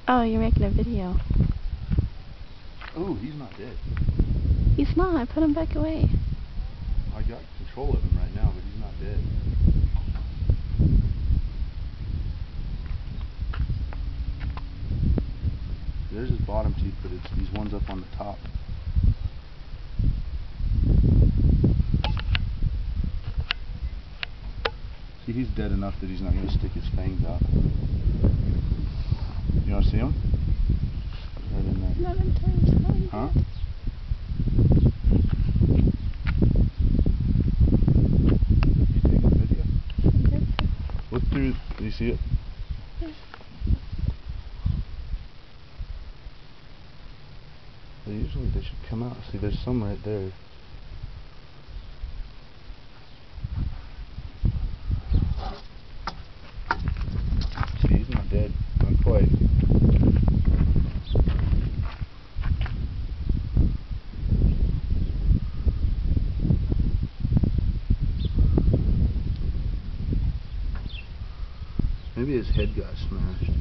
Oh, you're making a video. Oh, he's not dead. He's not. Put him back away. I got control of him right now, but he's not dead. There's his bottom teeth, but it's these ones up on the top. See, he's dead enough that he's not going to stick his fangs out. You want to see him? Right in there. Not until he's fine. Huh? You taking a video? Look through. Do you see it? Yeah. Usually they should come out. See, there's some right there. See, he's not dead. Not quite. Maybe his head got smashed.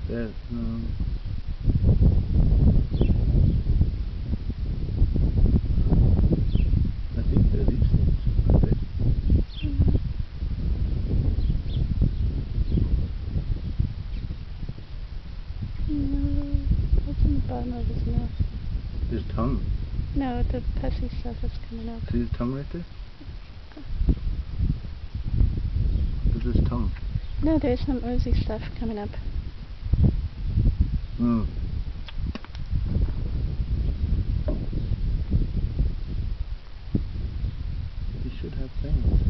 There, I think they're these things, aren't they? No, what's in the bottom of his mouth? His tongue. No, the pussy stuff is coming up. See his tongue right there? There's his tongue. No, there's some oozy stuff coming up. Hmm. He should have fangs.